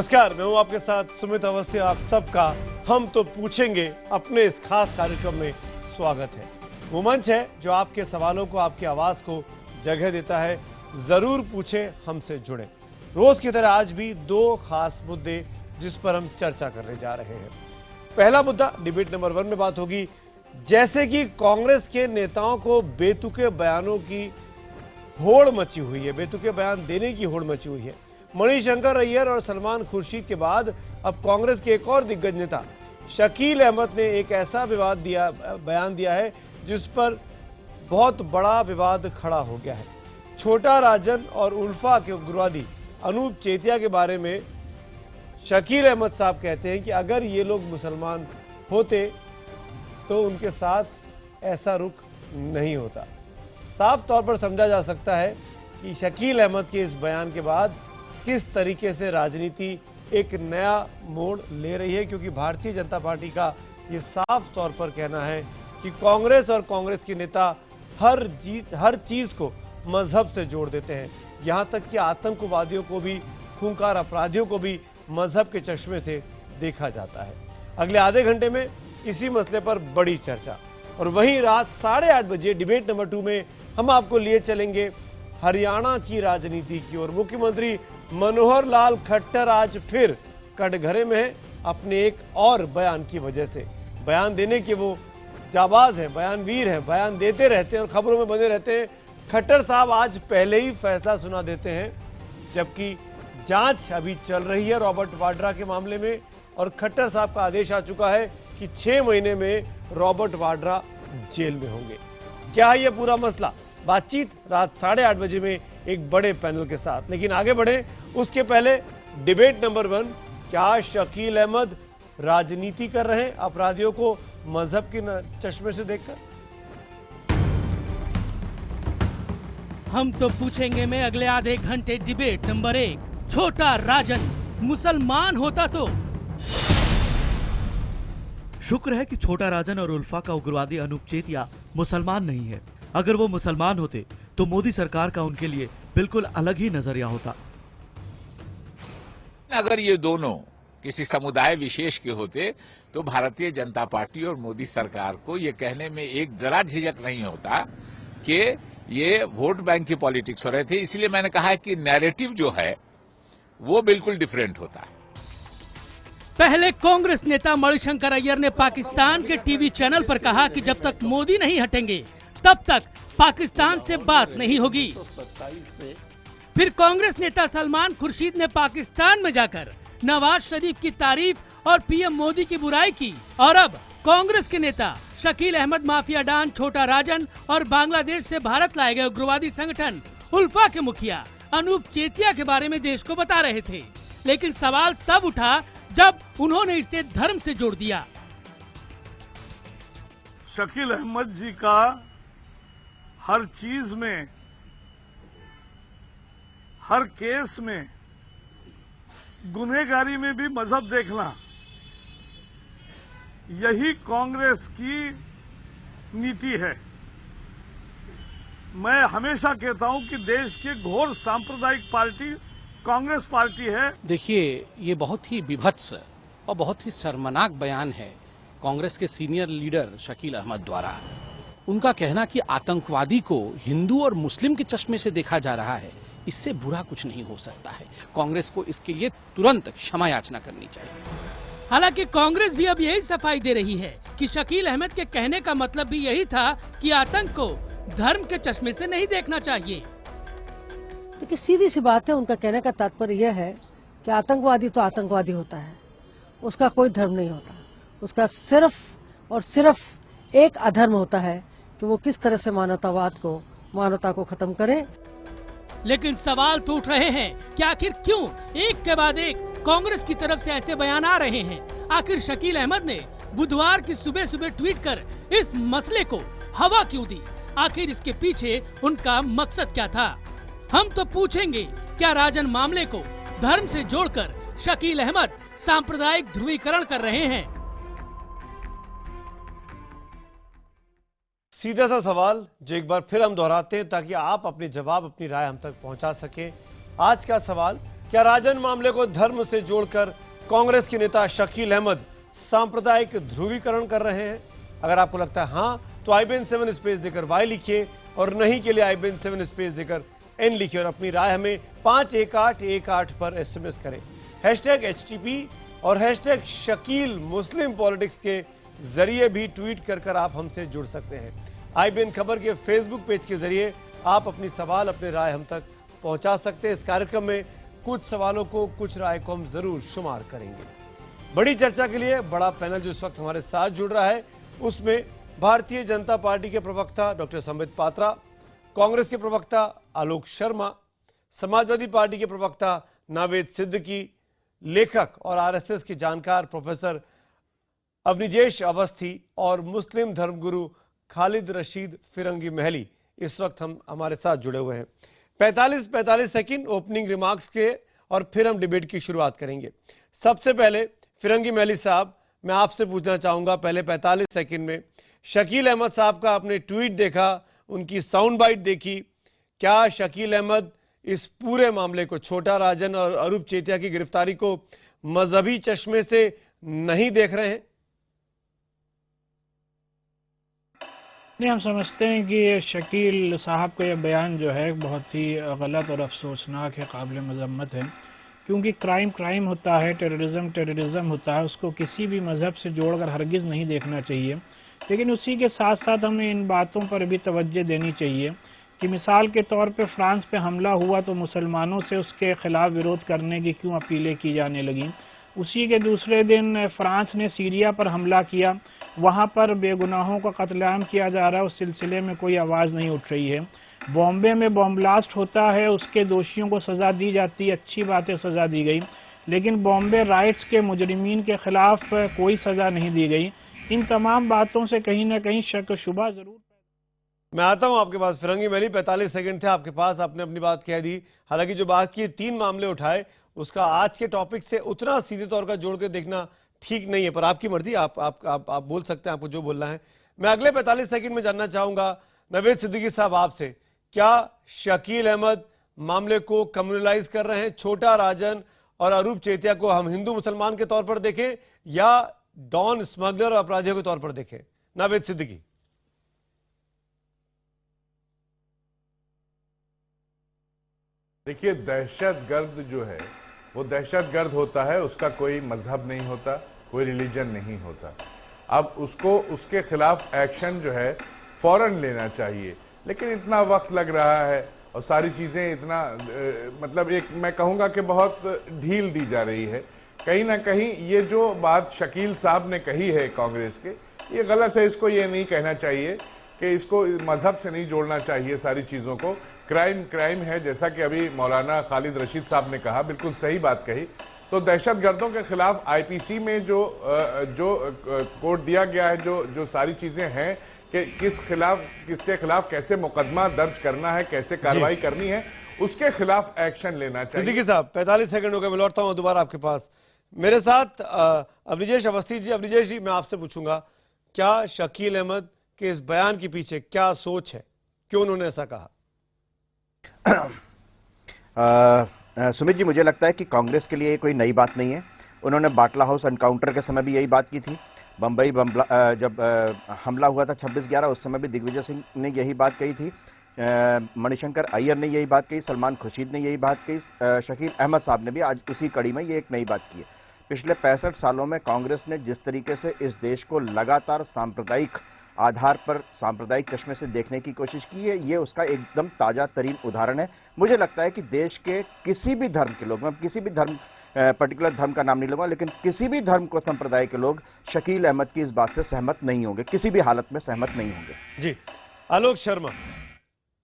नमस्कार, मैं हूं आपके साथ सुमित अवस्थी। आप सबका हम तो पूछेंगे अपने इस खास कार्यक्रम में स्वागत है। वो मंच है जो आपके सवालों को, आपकी आवाज को जगह देता है। जरूर पूछें, हमसे जुड़े। रोज की तरह आज भी दो खास मुद्दे जिस पर हम चर्चा करने जा रहे हैं। पहला मुद्दा डिबेट नंबर 1 में बात होगी, जैसे कि कांग्रेस के नेताओं को बेतुके बयानों की होड़ मची हुई है, बेतुके बयान देने की होड़ मची हुई है। मणिशंकर अय्यर और सलमान खुर्शीद के बाद अब कांग्रेस के एक और दिग्गज नेता शकील अहमद ने एक ऐसा बयान दिया है जिस पर बहुत बड़ा विवाद खड़ा हो गया है। छोटा राजन और उल्फा के उग्रवादी अनूप चेतिया के बारे में शकील अहमद साहब कहते हैं कि अगर ये लोग मुसलमान होते तो उनके साथ ऐसा रुख नहीं होता। साफ तौर पर समझा जा सकता है कि शकील अहमद के इस बयान के बाद किस तरीके से राजनीति एक नया मोड़ ले रही है, क्योंकि भारतीय जनता पार्टी का ये साफ तौर पर कहना है कि कांग्रेस और कांग्रेस के नेता हर चीज को मजहब से जोड़ देते हैं। यहां तक कि आतंकवादियों को भी, खूंखार अपराधियों को भी मजहब के चश्मे से देखा जाता है। अगले आधे घंटे में इसी मसले पर बड़ी चर्चा, और वहीं रात 8:30 बजे डिबेट नंबर 2 में हम आपको लिए चलेंगे हरियाणा की राजनीति की ओर। मुख्यमंत्री मनोहर लाल खट्टर आज फिर कटघरे में है अपने एक और बयान की वजह से। बयान देने के वो जाबाज हैं, बयानवीर हैं, बयान देते रहते हैं और खबरों में बने रहते हैं। खट्टर साहब आज पहले ही फैसला सुना देते हैं, जबकि जांच अभी चल रही है रॉबर्ट वाड्रा के मामले में, और खट्टर साहब का आदेश आ चुका है कि 6 महीने में रॉबर्ट वाड्रा जेल में होंगे। क्या है ये पूरा मसला? बातचीत रात 8:30 बजे में एक बड़े पैनल के साथ। लेकिन आगे बढ़े उसके पहले डिबेट नंबर 1, क्या शकील अहमद राजनीति कर रहे हैं अपराधियों को मजहब के चश्मे से देखकर? हम तो पूछेंगे में अगले आधे घंटे डिबेट नंबर 1, छोटा राजन मुसलमान होता तो। शुक्र है कि छोटा राजन और उल्फा का उग्रवादी अनूप चेतिया मुसलमान नहीं है। अगर वो मुसलमान होते तो मोदी सरकार का उनके लिए बिल्कुल अलग ही नजरिया होता। अगर ये दोनों किसी समुदाय विशेष के होते तो भारतीय जनता पार्टी और मोदी सरकार को ये कहने में एक जरा झिझक नहीं होता कि ये वोट बैंक की पॉलिटिक्स हो रहे थे। इसलिए मैंने कहा कि नैरेटिव जो है वो बिल्कुल डिफरेंट होता है। पहले कांग्रेस नेता मणिशंकर अय्यर ने पाकिस्तान के टीवी चैनल पर कहा कि जब तक मोदी नहीं हटेंगे तब तक पाकिस्तान से बात नहीं होगी। फिर कांग्रेस नेता सलमान खुर्शीद ने पाकिस्तान में जाकर नवाज शरीफ की तारीफ और पीएम मोदी की बुराई की। और अब कांग्रेस के नेता शकील अहमद माफिया डॉन छोटा राजन और बांग्लादेश से भारत लाए गए उग्रवादी संगठन उल्फा के मुखिया अनूप चेतिया के बारे में देश को बता रहे थे। लेकिन सवाल तब उठा जब उन्होंने इसे धर्म से जोड़ दिया। शकील अहमद जी का हर चीज में, हर केस में, गुनहगारी में भी मजहब देखना, यही कांग्रेस की नीति है। मैं हमेशा कहता हूं कि देश की घोर सांप्रदायिक पार्टी कांग्रेस पार्टी है। देखिए, ये बहुत ही विभत्स और बहुत ही शर्मनाक बयान है कांग्रेस के सीनियर लीडर शकील अहमद द्वारा। उनका कहना कि आतंकवादी को हिंदू और मुस्लिम के चश्मे से देखा जा रहा है, इससे बुरा कुछ नहीं हो सकता है। कांग्रेस को इसके लिए तुरंत क्षमा याचना करनी चाहिए। हालांकि कांग्रेस भी अब यही सफाई दे रही है कि शकील अहमद के कहने का मतलब भी यही था कि आतंक को धर्म के चश्मे से नहीं देखना चाहिए। देखिए, सीधी सी बात है, उनका कहने का तात्पर्य यह है कि आतंकवादी तो आतंकवादी होता है, उसका कोई धर्म नहीं होता। उसका सिर्फ और सिर्फ एक अधर्म होता है कि वो किस तरह से मानवता को खत्म करे। लेकिन सवाल तो उठ रहे हैं कि आखिर क्यों एक के बाद एक कांग्रेस की तरफ से ऐसे बयान आ रहे हैं। आखिर शकील अहमद ने बुधवार की सुबह सुबह ट्वीट कर इस मसले को हवा क्यों दी? आखिर इसके पीछे उनका मकसद क्या था? हम तो पूछेंगे, क्या राजन मामले को धर्म से जोड़कर शकील अहमद सांप्रदायिक ध्रुवीकरण कर रहे हैं? सीधा सा सवाल जो एक बार फिर हम दोहराते हैं ताकि आप अपने जवाब, अपनी राय हम तक पहुंचा सकें। आज का सवाल, क्या राजन मामले को धर्म से जोड़कर कांग्रेस के नेता शकील अहमद सांप्रदायिक ध्रुवीकरण कर रहे हैं? अगर आपको लगता है हाँ, तो IBN7 स्पेस देकर Y लिखिए और नहीं के लिए IBN7 स्पेस देकर N लिखिए और अपनी राय हमें 51818 पर SMS करें। #HTP और #शकील मुस्लिम पॉलिटिक्स के जरिए भी ट्वीट कर आप हमसे जुड़ सकते हैं। IBN खबर के फेसबुक पेज के जरिए आप अपनी सवाल, अपने राय हम तक पहुंचा सकते हैं। इस कार्यक्रम में कुछ सवालों को, कुछ राय को हम जरूर शुमार करेंगे। बड़ी चर्चा के लिए बड़ा पैनल जो इस वक्त हमारे साथ जुड़ रहा है, उसमें भारतीय जनता पार्टी के प्रवक्ता डॉक्टर संबित पात्रा, कांग्रेस के प्रवक्ता आलोक शर्मा, समाजवादी पार्टी के प्रवक्ता नावेद सिद्दीकी, लेखक और RSS के जानकार प्रोफेसर अवनिजेश अवस्थी और मुस्लिम धर्मगुरु खालिद रशीद फिरंगी महली इस वक्त हमारे साथ जुड़े हुए हैं। 45 सेकंड ओपनिंग रिमार्क्स के और फिर हम डिबेट की शुरुआत करेंगे। सबसे पहले फिरंगी महली साहब, मैं आपसे पूछना चाहूंगा, पहले 45 सेकंड में शकील अहमद साहब का आपने ट्वीट देखा, उनकी साउंड बाइट देखी, क्या शकील अहमद इस पूरे मामले को, छोटा राजन और अरूप चेतिया की गिरफ्तारी को मजहबी चश्मे से नहीं देख रहे हैं? नहीं, हम समझते हैं कि शकील साहब का यह बयान जो है बहुत ही गलत और अफसोसनाक है, काबिल मजम्मत है, क्योंकि क्राइम होता है, टेररिज्म होता है, उसको किसी भी मज़हब से जोड़कर हरगिज़ नहीं देखना चाहिए। लेकिन उसी के साथ साथ हमें इन बातों पर भी तवज्जो देनी चाहिए कि मिसाल के तौर पे फ्रांस पे हमला हुआ तो मुसलमानों से उसके ख़िलाफ़ विरोध करने की क्यों अपीलें की जाने लगी। उसी के दूसरे दिन फ्रांस ने सीरिया पर हमला किया, वहाँ पर बेगुनाहों का कत्लेआम किया जा रहा है, उस सिलसिले में कोई आवाज़ नहीं उठ रही है। बॉम्बे में बॉम्ब ब्लास्ट होता है, उसके दोषियों को सज़ा दी जाती है, अच्छी बात है, सज़ा दी गई, लेकिन बॉम्बे राइट्स के मुजरिमीन के ख़िलाफ़ कोई सज़ा नहीं दी गई। इन तमाम बातों से कहीं ना कहीं शक शुबा ज़रूर। मैं आता हूं आपके पास फिरंगी महली, 45 सेकंड थे आपके पास, आपने अपनी बात कह दी। हालांकि जो बात की 3 मामले उठाए, उसका आज के टॉपिक से उतना सीधे तौर पर जोड़ के देखना ठीक नहीं है, पर आपकी मर्जी, आप बोल सकते हैं, आपको जो बोलना है। मैं अगले 45 सेकंड में जानना चाहूंगा नवेद सिद्दीकी साहब आपसे, क्या शकील अहमद मामले को कम्युनलाइज कर रहे हैं? छोटा राजन और अरूप चेतिया को हम हिंदू मुसलमान के तौर पर देखें या डॉन, स्मगलर और अपराधियों के तौर पर देखें? नवेद सिद्दीकी। देखिए, दहशतगर्द जो है वो दहशतगर्द होता है, उसका कोई मजहब नहीं होता, कोई रिलीजन नहीं होता। अब उसको, उसके खिलाफ एक्शन जो है फौरन लेना चाहिए, लेकिन इतना वक्त लग रहा है और सारी चीज़ें इतना मतलब एक मैं कहूँगा कि बहुत ढील दी जा रही है। कहीं ना कहीं ये जो बात शकील साहब ने कही है कांग्रेस के, ये गलत है। इसको ये नहीं कहना चाहिए कि इसको मजहब से नहीं जोड़ना चाहिए सारी चीज़ों को। क्राइम है, जैसा कि अभी मौलाना खालिद रशीद साहब ने कहा, बिल्कुल सही बात कही। तो दहशतगर्दों के खिलाफ IPC में जो कोड दिया गया है, जो सारी चीज़ें हैं कि किसके खिलाफ कैसे मुकदमा दर्ज करना है, कैसे कार्रवाई करनी है, उसके खिलाफ एक्शन लेना चाहिए। सिद्दीकी साहब, 45 सेकंड हो गए, मैं लौटता हूँ दोबारा आपके पास। मेरे साथ अवनिजेश अवस्थी जी। अवनिजेश जी, मैं आपसे पूछूंगा, क्या शकील अहमद के इस बयान के पीछे क्या सोच है, क्यों उन्होंने ऐसा कहा? सुमित जी, मुझे लगता है कि कांग्रेस के लिए कोई नई बात नहीं है। उन्होंने बाटला हाउस एनकाउंटर के समय भी यही बात की थी, बम्बई जब हमला हुआ था 26/11, उस समय भी दिग्विजय सिंह ने यही बात कही थी, मणिशंकर अय्यर ने यही बात कही, सलमान खुर्शीद ने यही बात कही, शकील अहमद साहब ने भी आज उसी कड़ी में ये एक नई बात की है। पिछले 65 सालों में कांग्रेस ने जिस तरीके से इस देश को लगातार सांप्रदायिक आधार पर, सांप्रदायिक चश्मे से देखने की कोशिश की है, ये उसका एकदम ताज़ा तरीन उदाहरण है। मुझे लगता है कि देश के किसी भी धर्म के लोग, मैं किसी भी धर्म, पर्टिकुलर धर्म का नाम नहीं लूंगा, लेकिन किसी भी धर्म को संप्रदाय के लोग शकील अहमद की इस बात से सहमत नहीं होंगे, किसी भी हालत में सहमत नहीं होंगे। जी, आलोक शर्मा,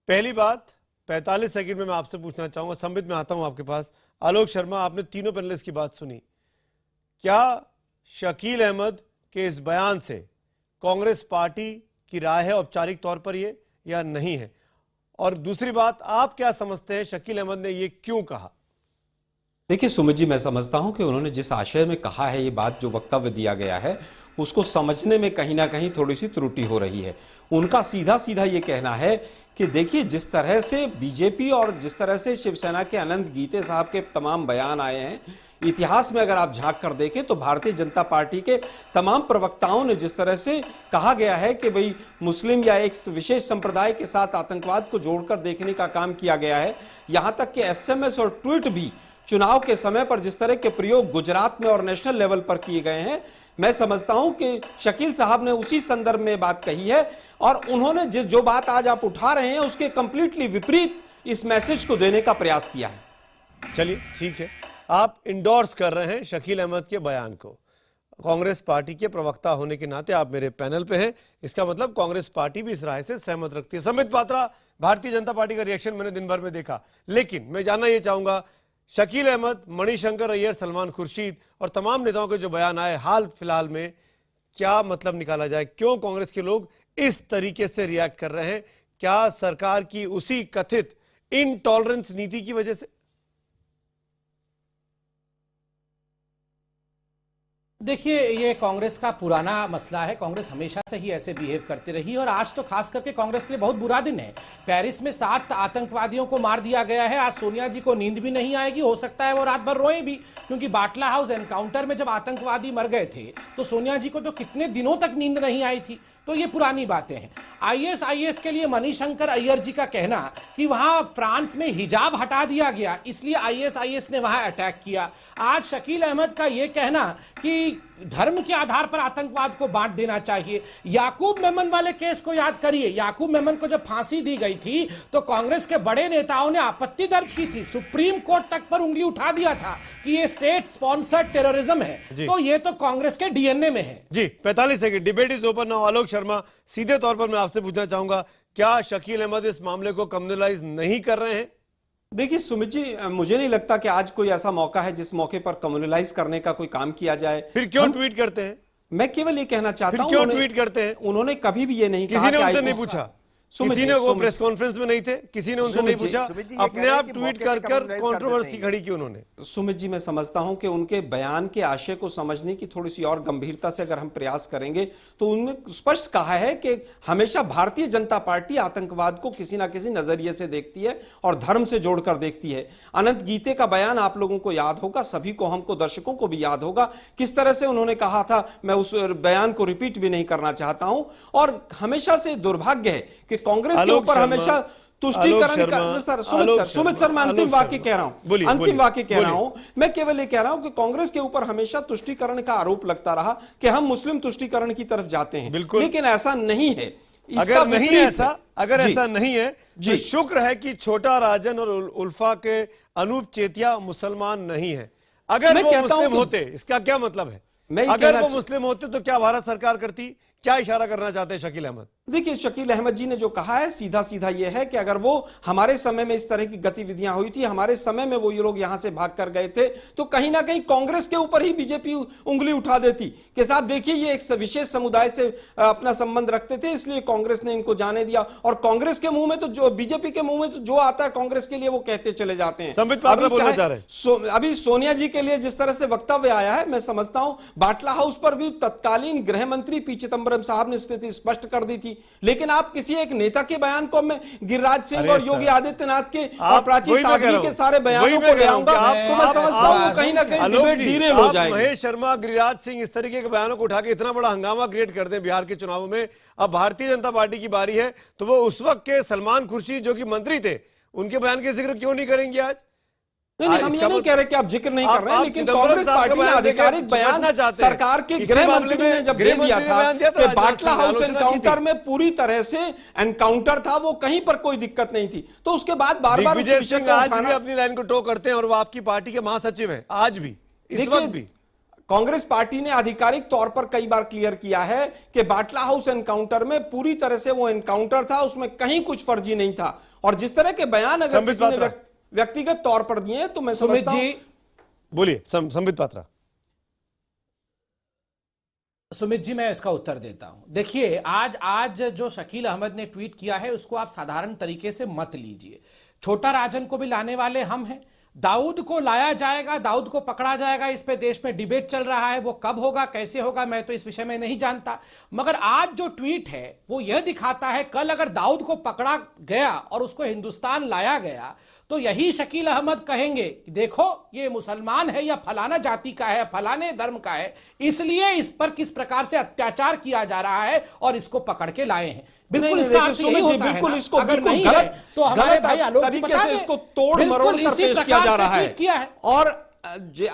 पहली बात 45 सेकंड में मैं आपसे पूछना चाहूंगा। संबित, में आता हूं आपके पास। आलोक शर्मा, आपने तीनों पैनलिस्ट की बात सुनी, क्या शकील अहमद के इस बयान से कांग्रेस पार्टी की राय है औपचारिक तौर पर ये, या नहीं है? और दूसरी बात, आप क्या समझते हैं शकील अहमद ने ये क्यों कहा? देखिए सुमित जी, मैं समझता हूं कि उन्होंने जिस आशय में कहा है, ये बात जो वक्तव्य दिया गया है, उसको समझने में कहीं ना कहीं थोड़ी सी त्रुटि हो रही है। उनका सीधा सीधा ये कहना है कि देखिए, जिस तरह से बीजेपी और जिस तरह से शिवसेना के अनंत गीते साहब के तमाम बयान आए हैं, इतिहास में अगर आप झांक कर देखें तो भारतीय जनता पार्टी के तमाम प्रवक्ताओं ने जिस तरह से कहा गया है कि भाई मुस्लिम या एक विशेष संप्रदाय के साथ आतंकवाद को जोड़कर देखने का काम किया गया है, यहां तक कि एसएमएस और ट्वीट भी चुनाव के समय पर जिस तरह के प्रयोग गुजरात में और नेशनल लेवल पर किए गए हैं, मैं समझता हूं कि शकील साहब ने उसी संदर्भ में बात कही है और उन्होंने जो बात आज आप उठा रहे हैं उसके कंप्लीटली विपरीत इस मैसेज को देने का प्रयास किया है। चलिए ठीक है, आप इंडोर्स कर रहे हैं शकील अहमद के बयान को। कांग्रेस पार्टी के प्रवक्ता होने के नाते आप मेरे पैनल पे हैं, इसका मतलब कांग्रेस पार्टी भी इस राय से सहमत रखती है। संबित पात्रा, भारतीय जनता पार्टी का रिएक्शन मैंने दिन भर में देखा, लेकिन मैं जानना यह चाहूंगा, शकील अहमद, मणिशंकर अय्यर, सलमान खुर्शीद और तमाम नेताओं के जो बयान आए हाल फिलहाल में, क्या मतलब निकाला जाए? क्यों कांग्रेस के लोग इस तरीके से रिएक्ट कर रहे हैं? क्या सरकार की उसी कथित इनटॉलरेंस नीति की वजह से? देखिए, ये कांग्रेस का पुराना मसला है। कांग्रेस हमेशा से ही ऐसे बिहेव करती रही और आज तो खास करके कांग्रेस के लिए बहुत बुरा दिन है। पेरिस में 7 आतंकवादियों को मार दिया गया है। आज सोनिया जी को नींद भी नहीं आएगी, हो सकता है वो रात भर रोए भी, क्योंकि बाटला हाउस एनकाउंटर में जब आतंकवादी मर गए थे तो सोनिया जी को तो कितने दिनों तक नींद नहीं आई थी। तो ये पुरानी बातें हैं। आईएसआईएस के लिए मणिशंकर अय्यर जी का कहना कि वहां फ्रांस में हिजाब हटा दिया गया इसलिए आईएसआईएस ने वहां अटैक किया। आज शकील अहमद का यह कहना कि धर्म के आधार पर आतंकवाद को बांट देना चाहिए। याकूब मेमन वाले केस को याद करिए। याकूब मेमन को जब फांसी दी गई थी तो कांग्रेस के बड़े नेताओं ने आपत्ति दर्ज की थी, सुप्रीम कोर्ट तक पर उंगली उठा दिया था कि ये स्टेट स्पॉन्सर्ड टेररिज्म है। तो ये तो कांग्रेस के डीएनए में है। जी 45 second, debate is open now. Alok Sharma, सीधे तौर पर मैं आपसे पूछना चाहूंगा, क्या शकील अहमद इस मामले को कम्युनलाइज नहीं कर रहे हैं? देखिए सुमित जी, मुझे नहीं लगता कि आज कोई ऐसा मौका है जिस मौके पर कम्युनलाइज करने का कोई काम किया जाए। फिर क्यों ट्वीट करते हैं? मैं केवल ये कहना चाहता हूं, क्यों ट्वीट करते हैं? उन्होंने कभी भी ये नहीं कहा, किसी ने उनसे नहीं पूछा, किसी ने वो प्रेस कॉन्फ्रेंस में नहीं थे, किसी ने उनसे नहीं पूछा, अपने आप ट्वीट कर कंट्रोवर्सी खड़ी की उन्होंने। सुमित जी, मैं समझता हूं कि उनके बयान के आशय को समझने की थोड़ी सी और गंभीरता से अगर हम प्रयास करेंगे तो उन्होंने स्पष्ट कहा है कि हमेशा भारतीय जनता पार्टी आतंकवाद को किसी ना किसी नजरिए से देखती है और धर्म से जोड़कर देखती है। अनंत गीते का बयान आप लोगों को याद होगा, सभी को, हमको, दर्शकों को भी याद होगा किस तरह से उन्होंने कहा था। मैं उस बयान को रिपीट भी नहीं करना चाहता हूं। और हमेशा से दुर्भाग्य है कि कांग्रेस के ऊपर हमेशा तुष्टीकरण का सर सुमित सर मैं अंतिम वाक्य कह रहा हूं, मैं केवल ये कह रहा हूं कि कांग्रेस के ऊपर हमेशा तुष्टीकरण का आरोप लगता रहा कि हम मुस्लिम तुष्टीकरण की तरफ जाते हैं, लेकिन ऐसा नहीं है। अगर ऐसा नहीं है तो शुक्र है कि छोटा राजन और उल्फा के अनूप चेतिया मुसलमान नहीं है। अगर वो मुस्लिम होते, इसका क्या मतलब है? अगर वो मुस्लिम होते तो क्या भारत सरकार करती? क्या इशारा करना चाहते हैं शकील अहमद? देखिए, शकील अहमद जी ने जो कहा है सीधा सीधा यह है कि अगर वो हमारे समय में इस तरह की गतिविधियां हुई थी, हमारे समय में वो ये लोग यहां से भाग कर गए थे, तो कहीं ना कहीं कांग्रेस के ऊपर ही बीजेपी उंगली उठा देती कि साहब देखिए ये एक विशेष समुदाय से अपना संबंध रखते थे इसलिए कांग्रेस ने इनको जाने दिया। और कांग्रेस के मुंह में तो जो बीजेपी के मुंह में तो जो आता है कांग्रेस के लिए वो कहते चले जाते हैं। अभी सोनिया जी के लिए जिस तरह से वक्तव्य आया है, मैं समझता हूं बाटला हाउस पर भी तत्कालीन गृह मंत्री पी चिदंबरम साहब ने स्थिति स्पष्ट कर दी थी, लेकिन आप किसी एक नेता के बयान को मैं गिरिराज सिंह और योगी आदित्यनाथ के और प्राची साध्वी के सारे बयानों को ले आऊंगा तो मैं समझता हूं कहीं ना कहीं डिबेट डिरेल हो जाएगी। महेश शर्मा, गिरिराज सिंह इस तरीके के बयानों को उठा के इतना बड़ा हंगामा क्रिएट कर दें बिहार के चुनावों में, अब भारतीय जनता पार्टी की बारी है तो वो उस वक्त के सलमान खुर्शीद जो कि मंत्री थे उनके बयान के जिक्र क्यों नहीं करेंगे आज? नहीं, हम ये नहीं कह रहे कि आप जिक्र नहीं कर रहे हैं, लेकिन कांग्रेस पार्टी ने आधिकारिक बयान सरकार के गृह मंत्री ने जब दे दिया था कि बाटला हाउस एनकाउंटर में पूरी तरह से एनकाउंटर था, वो कहीं पर कोई दिक्कत नहीं थी, तो उसके बाद बार बार विजय सिंह आज भी अपनी लाइन को टो करते हैं और वो आपकी पार्टी के महासचिव हैं आज भी, इस वक्त भी। कांग्रेस पार्टी ने आधिकारिक तौर पर कई बार क्लियर किया है कि बाटला हाउस एनकाउंटर में पूरी तरह से वो एनकाउंटर था, उसमें कहीं कुछ फर्जी नहीं था। और जिस तरह के बयान अगर किसी ने व्यक्तिगत तौर पर दिए तो मैं समझता हूं। बोलिए संबित पात्रा। सुमित जी, मैं इसका उत्तर देता हूं। देखिए, आज जो शकील अहमद ने ट्वीट किया है उसको आप साधारण तरीके से मत लीजिए। छोटा राजन को भी लाने वाले हम हैं, दाऊद को लाया जाएगा, दाऊद को पकड़ा जाएगा, इस पे देश में डिबेट चल रहा है। वो कब होगा, कैसे होगा, मैं तो इस विषय में नहीं जानता। मगर आज जो ट्वीट है वो यह दिखाता है, कल अगर दाऊद को पकड़ा गया और उसको हिंदुस्तान लाया गया तो यही शकील अहमद कहेंगे कि देखो ये मुसलमान है या फलाना जाति का है, फलाने धर्म का है, इसलिए इस पर किस प्रकार से अत्याचार किया जा रहा है और इसको पकड़ के लाए हैं। बिल्कुल इसका अर्थ यही होता है बिल्कुल ना, इसको अगर बिल्कुल नहीं गलत है तो हमारे भाई आलोक जी तरीके बता से दें। इसको तोड़ मरोड़ कर इसी पेश किया जा प्रकार रहा से है। ट्वीट किया है। और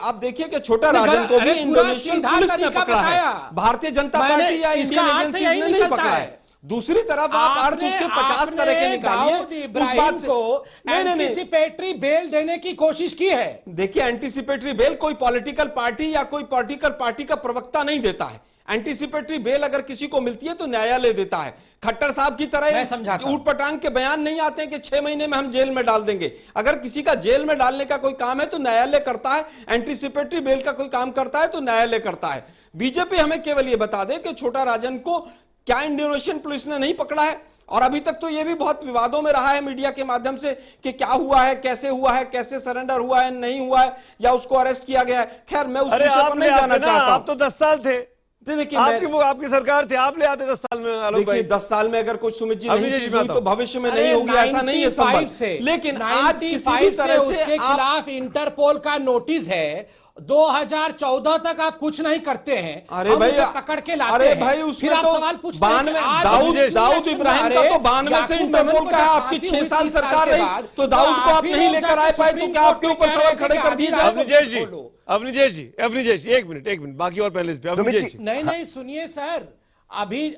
आप देखिए कि छोटा राजन को भी अरे पूरा इंडोनेशियन सीधा पुलिस ने तरीका पकड़ा है, बताया। भारतीय जनता मैंने पार्टी या इसका इंडियन अर्थ एजेंसीज यही ने नहीं निकलता पकड़ा है। है। दूसरी तरफ आप अर्थ उसके 50 तरह के निकालिए, उस बात से को एंटीसिपेटरी बेल देने की कोशिश की है। देखिए एंटीसिपेटरी बेल कोई पॉलिटिकल पार्टी या कोई पॉलिटिकल पार्टी का प्रवक्ता नहीं देता है। एंटीसिपेटरी बेल अगर किसी को मिलती है तो न्यायालय देता है। खट्टर साहब की तरह ऊट पटांग के बयान नहीं आते हैं कि 6 महीने में हम जेल में डाल देंगे। अगर किसी का जेल में डालने का कोई काम है तो न्यायालय करता है, एंटीसिपेटरी बेल का कोई काम करता है तो न्यायालय करता है। बीजेपी हमें केवल यह बता दे कि छोटा राजन को क्या इंडोनेशियन पुलिस ने नहीं पकड़ा है। और अभी तक तो यह भी बहुत विवादों में रहा है मीडिया के माध्यम से कि क्या हुआ है, कैसे सरेंडर हुआ है, नहीं हुआ है, या उसको अरेस्ट किया गया है। खैर मैं उस विषय पर नहीं जाना चाहता। आप तो 10 साल थे, देखिए आपकी सरकार थी, आप ले आते 10 साल में। आलोक भाई 10 साल में अगर कुछ सुमित जी नहीं चीज हुई तो भविष्य में नहीं होगी, ऐसा नहीं है संभव। लेकिन आज किसी भी तरह से उसके खिलाफ इंटरपोल का नोटिस है। 2014 तक आप कुछ नहीं करते हैं। अरे भाई पकड़ के लाते अरे हैं। भाई उसमें फिर आप तो सवाल पूछते हैं दाऊद इब्राहिम का तो 92 से इंटरपोल का है। आपकी 6 साल सरकार रही तो दाऊद को आप नहीं लेकर आए पाए तो क्या आपके ऊपर सवाल खड़े कर दिए जाए? अवनीश जी एक मिनट बाकी और पहले नहीं सुनिए सर, अभी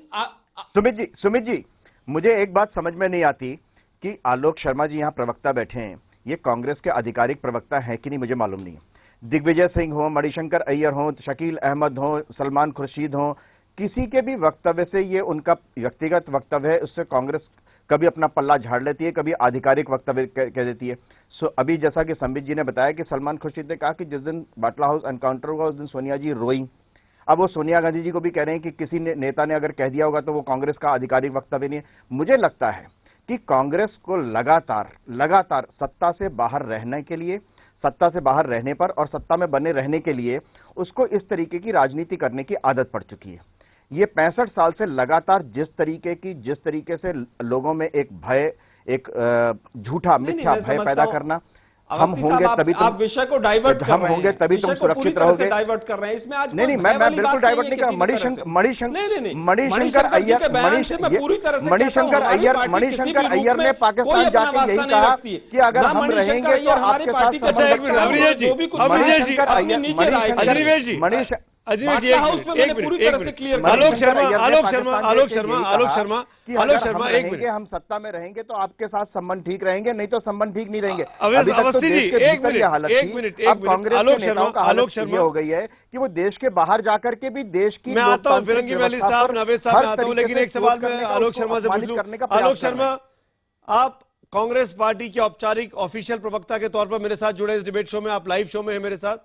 सुमित जी मुझे एक बात समझ में नहीं आती कि आलोक शर्मा जी यहाँ प्रवक्ता बैठे हैं, ये कांग्रेस के आधिकारिक प्रवक्ता हैं कि नहीं मुझे मालूम नहीं है। दिग्विजय सिंह हो, मणिशंकर अय्यर हो, शकील अहमद हो, सलमान खुर्शीद हो, किसी के भी वक्तव्य से ये उनका व्यक्तिगत वक्तव्य है, उससे कांग्रेस कभी अपना पल्ला झाड़ लेती है, कभी आधिकारिक वक्तव्य कह देती है। सो अभी जैसा कि संबित जी ने बताया कि सलमान खुर्शीद ने कहा कि जिस दिन बाटला हाउस एनकाउंटर हुआ उस दिन सोनिया जी रोई। अब वो सोनिया गांधी जी को भी कह रहे हैं कि किसी नेता ने अगर कह दिया होगा तो वो कांग्रेस का आधिकारिक वक्तव्य नहीं है। मुझे लगता है कि कांग्रेस को लगातार सत्ता से बाहर रहने के लिए, सत्ता से बाहर रहने पर और सत्ता में बने रहने के लिए उसको इस तरीके की राजनीति करने की आदत पड़ चुकी है। ये 65 साल से लगातार जिस तरीके से लोगों में एक भय, एक झूठा मिथ्या भय पैदा करना, हम होंगे तभी आप विषय को डाइवर्ट कर रहे हैं, हम होंगे तभी तुम सुरक्षित रहोगे। डाइवर्ट कर रहे हैं इसमें आज नहीं मैं बिल्कुल डाइवर्ट नहीं कर रहा। मणिशंकर अय्यर ने पाकिस्तान जाके यही कहा कि अगर हम रहेंगे तो आपके साथ आलोक शर्मा एक मिनट, हम सत्ता में रहेंगे तो आपके साथ संबंध ठीक रहेंगे, नहीं तो संबंध ठीक नहीं रहेंगे। अवस्थी जी एक मिनट आलोक शर्मा हो गई है कि वो देश के बाहर जाकर के भी देश की, मैं आता हूँ फिरंगी वैली साहब, नावेद साहब मैं आता हूँ, लेकिन एक सवाल मैं आलोक शर्मा से पूछ लूं। आलोक शर्मा, आप कांग्रेस पार्टी के औपचारिक ऑफिशियल प्रवक्ता के तौर पर मेरे साथ जुड़े इस डिबेट शो में, आप लाइव शो में हैं मेरे साथ?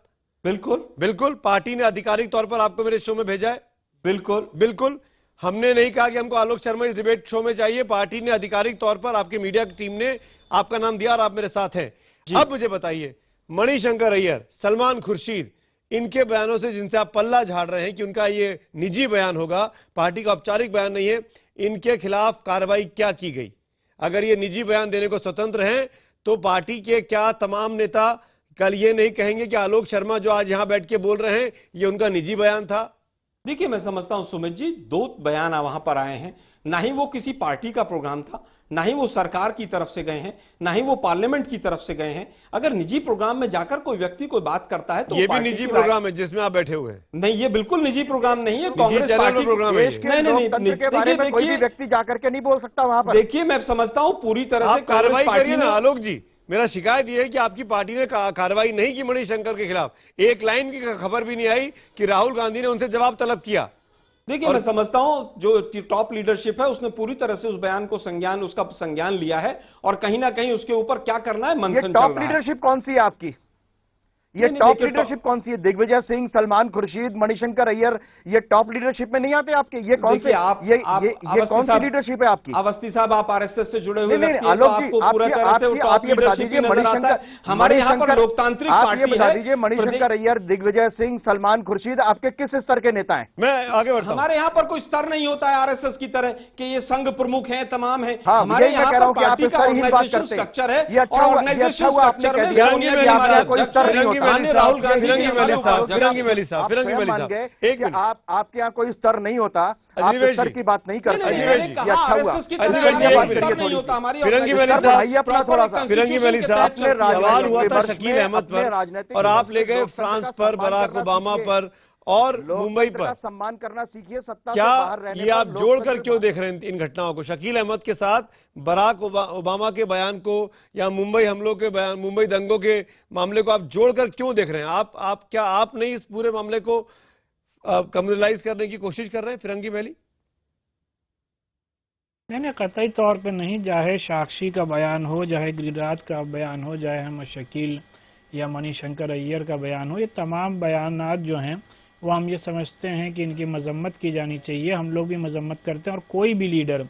बिल्कुल पार्टी ने आधिकारिक तौर पर आपको मेरे शो में भेजा है? बिल्कुल हमने नहीं कहा कि हमको आलोक शर्मा इस डिबेट शो में चाहिए, पार्टी ने आधिकारिक तौर पर, आपकी मीडिया की टीम ने आपका नाम दिया और आप मेरे साथ हैं। अब मुझे बताइए, मणिशंकर अय्यर, सलमान खुर्शीद, इनके बयानों से जिनसे आप पल्ला झाड़ रहे हैं कि उनका ये निजी बयान होगा, पार्टी का औपचारिक बयान नहीं है, इनके खिलाफ कार्रवाई क्या की गई? अगर ये निजी बयान देने को स्वतंत्र हैं तो पार्टी के क्या तमाम नेता कल ये नहीं कहेंगे कि आलोक शर्मा जो आज यहां बैठ के बोल रहे हैं ये उनका निजी बयान था? देखिए मैं समझता हूं सुमित जी, 2 बयान वहां पर आए हैं, ना ही वो किसी पार्टी का प्रोग्राम था, ना ही वो सरकार की तरफ से गए हैं, ना ही वो पार्लियामेंट की तरफ से गए हैं। अगर निजी प्रोग्राम में जाकर कोई व्यक्ति कोई बात करता है तो ये भी निजी प्रोग्राम है जिसमें आप बैठे हुए हैं? नहीं, ये बिल्कुल निजी प्रोग्राम नहीं है, कांग्रेस पार्टी प्रोग्राम है। देखिए व्यक्ति जाकर के नहीं बोल सकता वहां पर। देखिए मैं समझता हूं पूरी तरह से कार्रवाई करिए ना आलोक जी। मेरा शिकायत यह है कि आपकी पार्टी ने कार्रवाई नहीं की मणिशंकर के खिलाफ, एक लाइन की खबर भी नहीं आई कि राहुल गांधी ने उनसे जवाब तलब किया। देखिए मैं समझता हूं जो टॉप लीडरशिप है उसने पूरी तरह से उस बयान को उसका संज्ञान लिया है और कहीं ना कहीं उसके ऊपर क्या करना है मंथन चल रहा है। टॉप लीडरशिप कौन सी है आपकी? ये नहीं, टॉप देखिए, लीडरशिप कौन सी है? दिग्विजय सिंह, सलमान खुर्शीद, मणिशंकर अय्यर, ये टॉप लीडरशिप में नहीं आते आपके? ये कौन से ये कौन सी लीडरशिप है आपकी? अवस्थी साहब, आप आरएसएस से जुड़े हुए नहीं, व्यक्ति हैं, तो आलोक जी, आपको पूरा तरह से वो टॉप ये बता लीडरशिप दीजिए, ही नजर आता है। हमारे यहाँ पर लोकतांत्रिक पार्टी है। बता दीजिए, मणिशंकर अय्यर, दिग्विजय सिंह, सलमान खुर्शीद आपके किस स्तर के नेता हैं? मैं आगे बढ़ता हूं। हमारे यहाँ पर कोई स्तर नहीं होता है आरएसएस की तरह कि ये संघ प्रमुख हैं, तमाम हैं। हाँ, हमारे यही मैं यहाँ कह रहा पर हूं कि आप पार्टी इस का तरह ही बात ऑर्गेनाइजेशन करते हैं। स्ट्रक्चर है, ये अच्छा और हुआ, ऑर्गेनाइजेशन ये अच्छा हुआ आपने स्ट्रक्चर कह में दिया। सोनिया जी फिरंगी हमारे मैली अध्यक्ष साहब, हैं, फिरंगी मैली माननीय साहब, राहुल गांधी जी फिरंगी हमारे मैली साहब, उपाध्यक्ष फिरंगी हैं। मैली साहब, फिरंगी मैली साहब, एक मिनट। आपके यहाँ कोई स्तर नहीं होता, आप अजनीवेश स्तर जी। की बात नहीं करते। नहीं, ये मैंने अच्छा कहा हुआ। आरएसएस की तरह अजनीवेश जी, हमारे एक पास स्तर मिनट। नहीं होता। हमारी फिरंगी मैली ऑर्गेनाइजेशन साहब, भाई अपना प्रॉपर थोड़ा एक सा। फिरंगी constitution मैली के साहब, तहत चलती है। सवाल हुआ था राजनीतिक शकील अहमद अपने पर राजनीतिक और आप ले लोकतंत्र गए का फ्रांस पर, सम्मान बराक करना ओबामा सीखिए। पर और मुंबई लोकतंत्र का पर। सम्मान करना सीखिए। सत्ता से क्या बाहर रहने ये पर आप जोड़कर लोकतंत्र क्यों देख रहे हैं इन घटनाओं को? शकील अहमद के साथ बराक ओबामा के बयान को या मुंबई हमलों के बयान, मुंबई दंगों के मामले को आप जोड़कर क्यों देख रहे हैं? आप क्या आप नहीं इस पूरे मामले को कम्युनलाइज करने की कोशिश कर रहे हैं? फिरंगी मैली नहीं, कतई तौर पे नहीं। चाहे साक्षी का बयान हो, चाहे गिरिराज का बयान हो, चाहे हम शकील या मणिशंकर अय्यर का बयान हो, ये तमाम बयानात जो हैं वो हम ये समझते हैं कि इनकी मजम्मत की जानी चाहिए। हम लोग भी मजम्मत करते हैं। और कोई भी लीडर,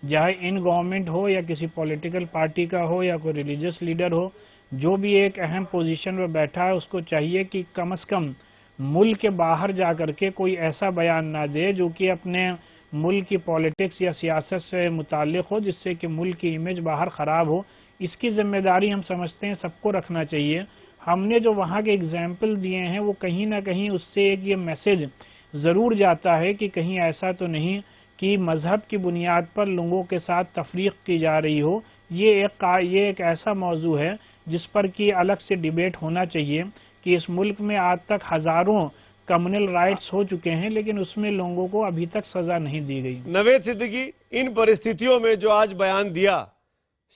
चाहे इन गवर्नमेंट हो या किसी पॉलिटिकल पार्टी का हो या कोई रिलीजियस लीडर हो, जो भी एक अहम पोजीशन में बैठा है, उसको चाहिए कि कम से कम मुल्क के बाहर जा करके कोई ऐसा बयान ना दे जो कि अपने मुल्क की पॉलिटिक्स या सियासत से मुताल्लिक हो, जिससे कि मुल्क की इमेज बाहर ख़राब हो। इसकी जिम्मेदारी हम समझते हैं सबको रखना चाहिए। हमने जो वहाँ के एग्जाम्पल दिए हैं वो कहीं ना कहीं उससे एक ये मैसेज ज़रूर जाता है कि कहीं ऐसा तो नहीं कि मज़हब की बुनियाद पर लोगों के साथ तफरीक की जा रही हो। ये एक ऐसा मौजू है जिस पर कि अलग से डिबेट होना चाहिए कि इस मुल्क में आज तक हज़ारों कम्युनल राइट्स हो चुके हैं, लेकिन उसमें लोगों को अभी तक सजा नहीं दी गई। नवेद सिद्दीकी, इन परिस्थितियों में जो आज बयान दिया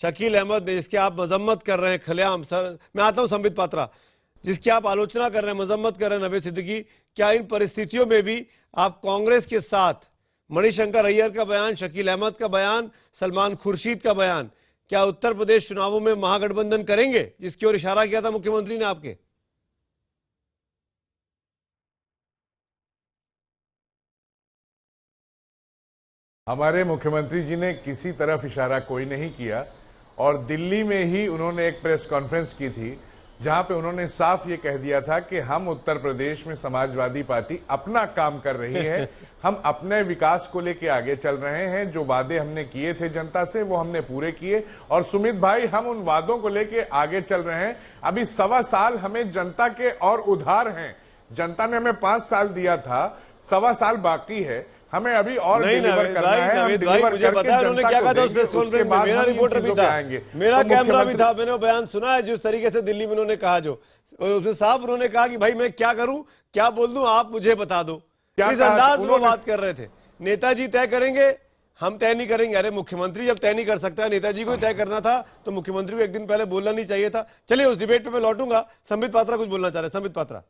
शकील अहमद ने, जिसकी आप मजम्मत कर रहे हैं खलेआम, सर मैं आता हूं संबित पात्रा, जिसकी आप आलोचना कर रहे हैं, मजम्मत कर रहे हैं नवेद सिद्दीकी, क्या इन परिस्थितियों में भी आप कांग्रेस के साथ मणिशंकर अय्यर का बयान, शकील अहमद का बयान, सलमान खुर्शीद का बयान, क्या उत्तर प्रदेश चुनावों में महागठबंधन करेंगे, जिसकी ओर इशारा किया था मुख्यमंत्री ने आपके? हमारे मुख्यमंत्री जी ने किसी तरफ इशारा कोई नहीं किया और दिल्ली में ही उन्होंने एक प्रेस कॉन्फ्रेंस की थी जहां पे उन्होंने साफ ये कह दिया था कि हम उत्तर प्रदेश में समाजवादी पार्टी अपना काम कर रही है, हम अपने विकास को लेके आगे चल रहे हैं, जो वादे हमने किए थे जनता से वो हमने पूरे किए और सुमित भाई हम उन वादों को लेके आगे चल रहे हैं। अभी 1.25 साल हमें जनता के और उधार हैं, जनता ने हमें 5 साल दिया था, 1.25 साल बाकी है, हमें अभी और डिलीवर करना है। हम डिलीवर मुझे पता है उन्होंने क्या कहा था उस प्रेस कॉन्फ्रेंस में, मेरा रिपोर्टर भी था, मेरा कैमरा भी था, मैंने वो बयान सुना है जिस तरीके से दिल्ली में उन्होंने कहा, जो उसमें साफ उन्होंने कहा कि भाई मैं क्या करूं, क्या बोल दूं, आप मुझे बता दो। इस अंदाज में वो बात कर रहे थे। नेताजी तय करेंगे, हम तय नहीं करेंगे। अरे मुख्यमंत्री जब तय नहीं कर सकता, नेताजी को तय करना था तो मुख्यमंत्री को एक दिन पहले बोलना नहीं चाहिए था। चलिए उस डिबेट पे मैं लौटूंगा। संबित पात्रा कुछ बोलना चाह रहे हैं। संबित पात्रा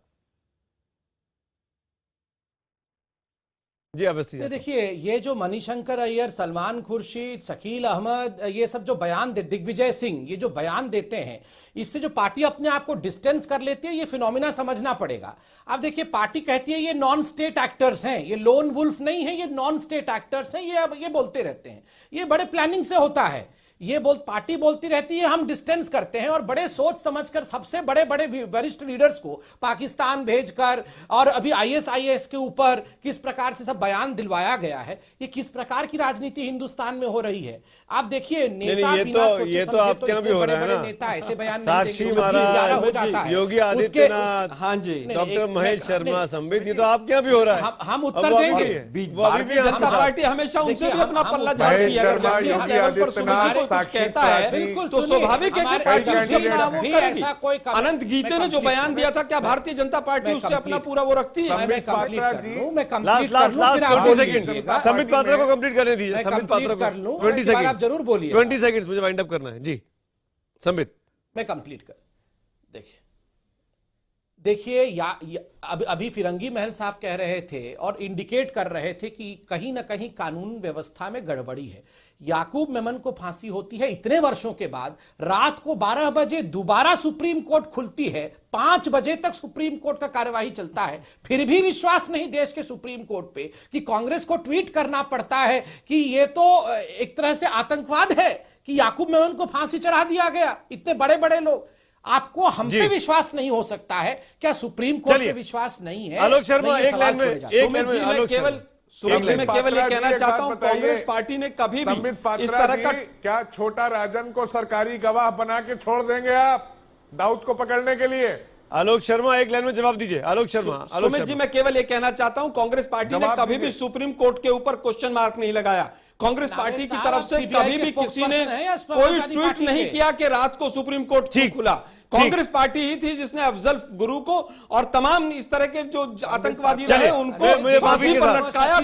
जी। अवस्थी देखिए, ये जो मणिशंकर अय्यर, सलमान खुर्शीद, शकील अहमद, ये सब जो बयान दिग्विजय सिंह ये जो बयान देते हैं, इससे जो पार्टी अपने आप को डिस्टेंस कर लेती है, ये फिनोमिना समझना पड़ेगा। अब देखिए, पार्टी कहती है ये नॉन स्टेट एक्टर्स हैं, ये लोन वुल्फ नहीं है, ये नॉन स्टेट एक्टर्स हैं, ये बोलते रहते हैं। ये बड़े प्लानिंग से होता है। पार्टी बोलती रहती है हम डिस्टेंस करते हैं, और बड़े सोच समझकर सबसे बड़े बड़े वरिष्ठ लीडर्स को पाकिस्तान भेजकर और अभी आईएसआईएस के ऊपर किस प्रकार से सब बयान दिलवाया गया है। ये किस प्रकार की राजनीति हिंदुस्तान में हो रही है। आप देखिए, नेता ये तो आपके यहाँ भी हो रहा है ना, नेता ऐसे बयान साक्षी महाराज, योगी आदित्यनाथ, हाँ जी, डॉक्टर महेश शर्मा, संबित, ये तो आपके यहाँ भी हो रहा है। हम उत्तर देंगे। भारतीय जनता पार्टी हमेशा उनसे भी अपना पल्ला झाड़ती है। कहता है तो स्वाभाविक है कि पार्टी उससे अपना वो करेगी। अनंत गीते ने जो बयान दिया था, क्या भारतीय जनता पार्टी उससे अपना पूरा वो रखती है? संबित पात्रा को कंप्लीट करने दीजिए। संबित पात्रा को 20 सेकंड जरूर बोलिए। 20 सेकंड मुझे वाइंड अप करना है जी। संबित मैं कंप्लीट कर। देखिए, देखिए अभी फिरंगी महल साहब कह रहे थे और इंडिकेट कर रहे थे कि कहीं ना कहीं कानून व्यवस्था में गड़बड़ी है। याकूब मेमन को फांसी होती है इतने वर्षों के बाद, रात को 12 बजे दोबारा सुप्रीम कोर्ट खुलती है, 5 बजे तक सुप्रीम कोर्ट का कार्यवाही चलता है, फिर भी विश्वास नहीं देश के सुप्रीम कोर्ट पे कि कांग्रेस को ट्वीट करना पड़ता है कि ये तो एक तरह से आतंकवाद है कि याकूब मेमन को फांसी चढ़ा दिया गया। इतने बड़े बड़े लोग, आपको हम पे विश्वास नहीं हो सकता है क्या? सुप्रीम कोर्ट पे विश्वास नहीं है? आलोक शर्मा एक लाइन में केवल ये कहना चाहता हूं, कांग्रेस पार्टी ने कभी भी इस तरह का क्या छोटा राजन को सरकारी गवाह बना के छोड़ देंगे आप दाऊद को पकड़ने के लिए? आलोक शर्मा एक लाइन में जवाब दीजिए। आलोक शर्मा सुमित जी, मैं केवल ये कहना चाहता हूं, कांग्रेस पार्टी ने कभी भी सुप्रीम कोर्ट के ऊपर क्वेश्चन मार्क नहीं लगाया। कांग्रेस पार्टी की तरफ से कभी भी किसी ने कोई ट्वीट नहीं किया कि रात को सुप्रीम कोर्ट क्यों खुला। कांग्रेस पार्टी ही थी जिसने अफजल गुरु को और तमाम इस तरह के जो आतंकवादी रहे उनको फांसी पर लटकाया।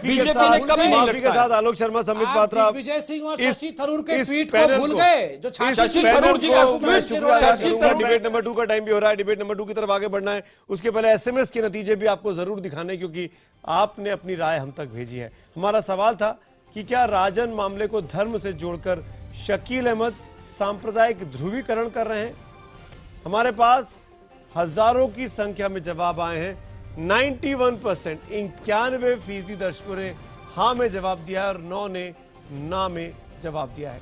बीजेपी ने कभी नहीं लटकाया। साथ आलोक शर्मा, संबित पात्रा, विजय सिंह और शशि थरूर के ट्वीट को भूल गए जो शशि थरूर जी का डिबेट नंबर 2 का टाइम भी हो रहा है, डिबेट नंबर 2 की तरफ आगे बढ़ना है। उसके पहले एसएमएस के नतीजे भी आपको जरूर दिखाने, क्योंकि आपने अपनी राय हम तक भेजी है। हमारा सवाल था कि क्या राजन मामले को धर्म से जोड़कर शकील अहमद सांप्रदायिक ध्रुवीकरण कर रहे हैं? हमारे पास हजारों की संख्या में जवाब आए हैं। 91% 91% दर्शकों ने हाँ में जवाब दिया है और 9 ने ना में जवाब दिया है।